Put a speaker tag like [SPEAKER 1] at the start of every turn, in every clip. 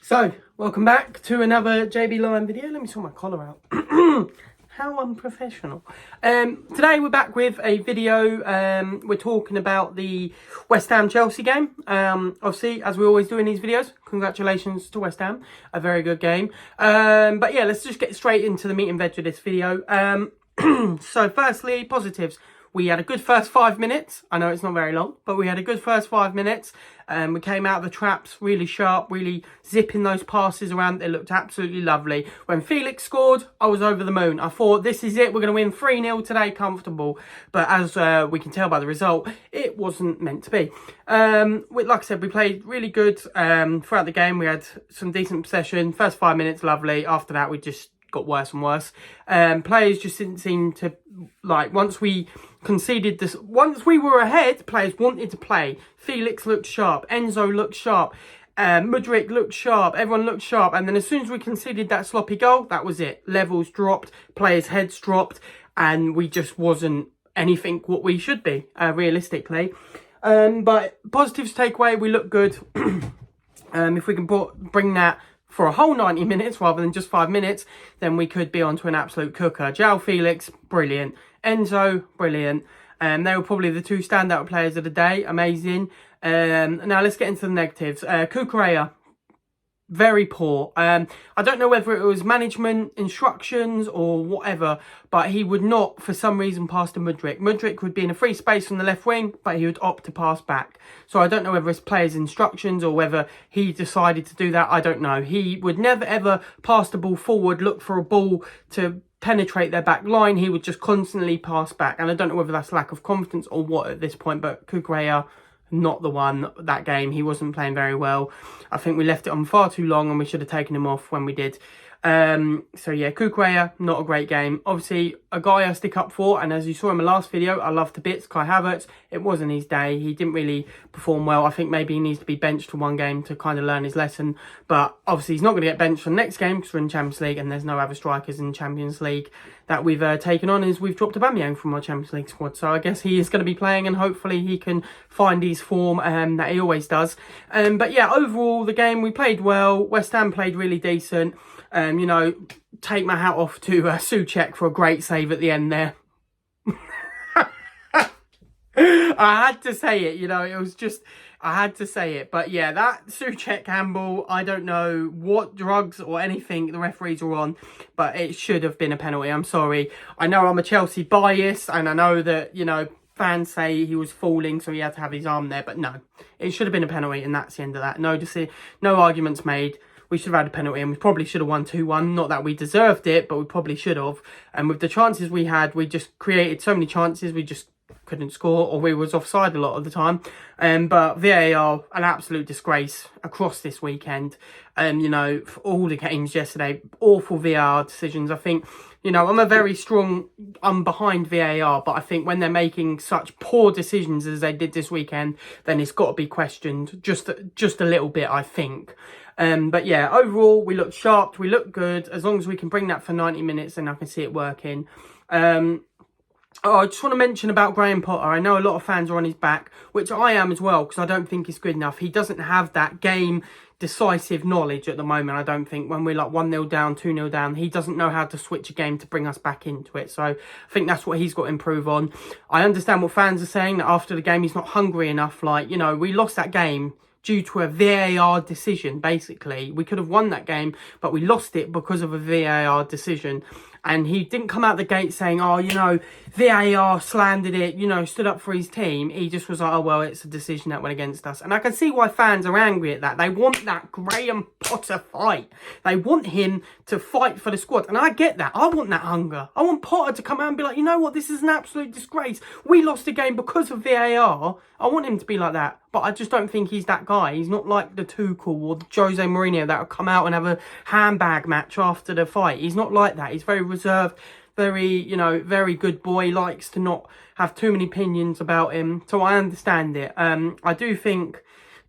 [SPEAKER 1] So, welcome back to another JB Lion video. Let me sort my collar out. How unprofessional. Today we're back with a video. We're talking about the West Ham Chelsea game. Obviously, as we always do in these videos, congratulations to West Ham. A very good game. But yeah, let's just get straight into the meat and veg of this video. So firstly, positives. We had a good first 5 minutes. I know it's not very long, but we had a good first 5 minutes. We came out of the traps really sharp, really zipping those passes around. It looked absolutely lovely. When Felix scored, I was over the moon. I thought, this is it. We're going to win 3-0 today, comfortable. But as we can tell by the result, it wasn't meant to be. Like I said, we played really good throughout the game. We had some decent possession. First 5 minutes, lovely. After that, we just got worse and worse. Players just didn't seem to, like, once we conceded this, once we were ahead, players wanted to play. Felix looked sharp, Enzo looked sharp, Mudryk looked sharp, everyone looked sharp, and then as soon as we conceded that sloppy goal, that was it. Levels dropped, players' heads dropped, and we just wasn't anything what we should be, realistically. But positives takeaway, we look good. If we can bring that for a whole 90 minutes rather than just 5 minutes, then we could be onto an absolute cooker. João Felix, brilliant. Enzo, brilliant. They were probably the two standout players of the day. Amazing. Now let's get into the negatives. Cucurella, very poor. I don't know whether it was management instructions or whatever, but he would not, for some reason, pass to Mudryk. Mudryk would be in a free space from the left wing, but he would opt to pass back. So I don't know whether it's players' instructions or whether he decided to do that. I don't know. He would never, ever pass the ball forward, look for a ball to penetrate their back line. He would just constantly pass back. And I don't know whether that's lack of confidence or what at this point, but Cucurella, not the one that game. He wasn't playing very well. I think we left it on far too long and we should have taken him off when we did. So yeah, Cucurella, not a great game. Obviously, a guy I stick up for, and as you saw in my last video, I love to bits, Kai Havertz. It wasn't his day. He didn't really perform well. I think maybe he needs to be benched for one game to kind of learn his lesson. But obviously, he's not going to get benched for the next game because we're in Champions League and there's no other strikers in Champions League that we've taken on, as we've dropped Aubameyang from our Champions League squad. So I guess he is going to be playing and hopefully he can find his form that he always does. But yeah, overall, the game, we played well. West Ham played really decent. You know, take my hat off to Souček for a great save at the end there. I had to say it, you know, it was just, I had to say it. But yeah, that Souček handball, I don't know what drugs or anything the referees were on, but it should have been a penalty. I'm sorry. I know I'm a Chelsea bias and I know that, you know, fans say he was falling, so he had to have his arm there. But no, it should have been a penalty and that's the end of that. No arguments made. We should have had a penalty and we probably should have won 2-1. Not that we deserved it, but we probably should have. And with the chances we had, we just created so many chances, we just couldn't score, or we was offside a lot of the time. But VAR, an absolute disgrace across this weekend. You know, for all the games yesterday, awful VAR decisions. I think, you know, I'm behind VAR, but I think when they're making such poor decisions as they did this weekend, then it's got to be questioned just a little bit, I think. But yeah, overall, we looked sharp, we looked good. As long as we can bring that for 90 minutes, then I can see it working. I just want to mention about Graham Potter. I know a lot of fans are on his back, which I am as well, because I don't think he's good enough. He doesn't have that game decisive knowledge at the moment, I don't think. When we're like 1-0 down, 2-0 down, he doesn't know how to switch a game to bring us back into it. So I think that's what he's got to improve on. I understand what fans are saying, that after the game he's not hungry enough. Like, you know, we lost that game due to a VAR decision, basically. We could have won that game, but we lost it because of a VAR decision. And he didn't come out the gate saying, oh, you know, VAR slandered it, you know, stood up for his team. He just was like, oh, well, it's a decision that went against us. And I can see why fans are angry at that. They want that Graham Potter fight. They want him to fight for the squad. And I get that. I want that hunger. I want Potter to come out and be like, you know what, this is an absolute disgrace. We lost the game because of VAR. I want him to be like that. But I just don't think he's that guy. He's not like the Tuchel or the Jose Mourinho that will come out and have a handbag match after the fight. He's not like that. He's very reserved, very, you know, very good boy. He likes to not have too many opinions about him. So I understand it. I do think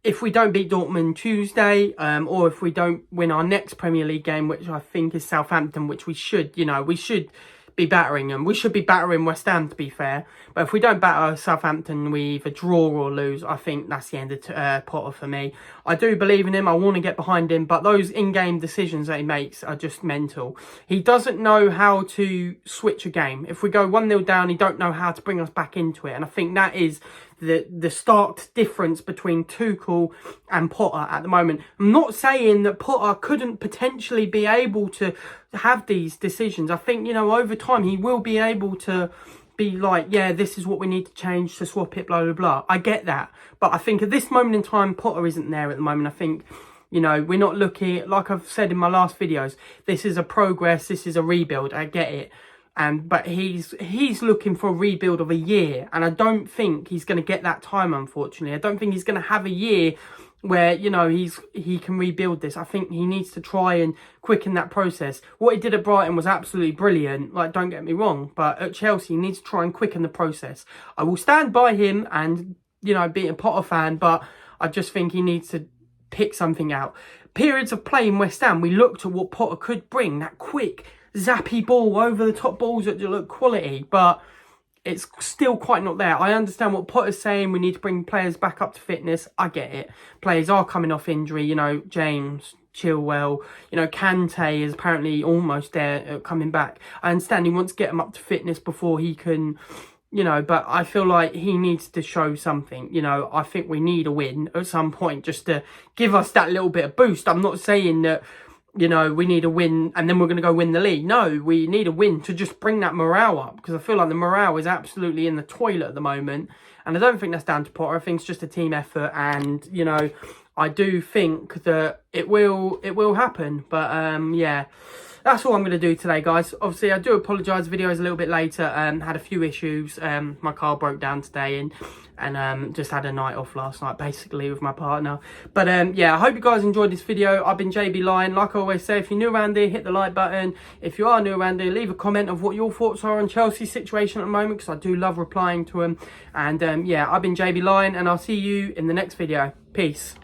[SPEAKER 1] if we don't beat Dortmund Tuesday, or if we don't win our next Premier League game, which I think is Southampton, which we should, you know, we should be battering them. We should be battering West Ham, to be fair. But if we don't batter Southampton, we either draw or lose. I think that's the end of Potter for me. I do believe in him. I want to get behind him. But those in-game decisions that he makes are just mental. He doesn't know how to switch a game. If we go 1-0 down, he don't know how to bring us back into it. And I think that is the stark difference between Tuchel and Potter at the moment. I'm not saying that Potter couldn't potentially be able to have these decisions. I think, you know, over time he will be able to be like, yeah, this is what we need to change to swap it, blah, blah, blah. I get that. But I think at this moment in time, Potter isn't there at the moment. I think, you know, we're not looking, like I've said in my last videos, this is a progress, this is a rebuild. I get it. But he's looking for a rebuild of a year, and I don't think he's going to get that time, unfortunately. I don't think he's going to have a year where, you know, he can rebuild this. I think he needs to try and quicken that process. What he did at Brighton was absolutely brilliant, like, don't get me wrong, but at Chelsea he needs to try and quicken the process. I will stand by him and, you know, be a Potter fan, but I just think he needs to pick something out. Periods of play in West Ham, we looked at what Potter could bring, that quick zappy ball, over the top balls that look quality, but it's still quite not there. I understand what Potter's saying, we need to bring players back up to fitness. I get it. Players are coming off injury, you know, James, Chilwell, you know, Kante is apparently almost there, coming back. I understand he wants to get them up to fitness before he can, you know, but I feel like he needs to show something. You know, I think we need a win at some point just to give us that little bit of boost. I'm not saying that, you know, we need a win and then we're going to go win the league. No, we need a win to just bring that morale up, because I feel like the morale is absolutely in the toilet at the moment. And I don't think that's down to Potter. I think it's just a team effort. And, you know, I do think that it will happen. But, yeah, that's all I'm going to do today, guys. Obviously, I do apologise. The video is a little bit later. Had a few issues. My car broke down today and just had a night off last night, basically, with my partner. But, yeah, I hope you guys enjoyed this video. I've been JB Lion. Like I always say, if you're new around here, hit the like button. If you are new around here, leave a comment of what your thoughts are on Chelsea's situation at the moment, because I do love replying to them. And, yeah, I've been JB Lion, and I'll see you in the next video. Peace.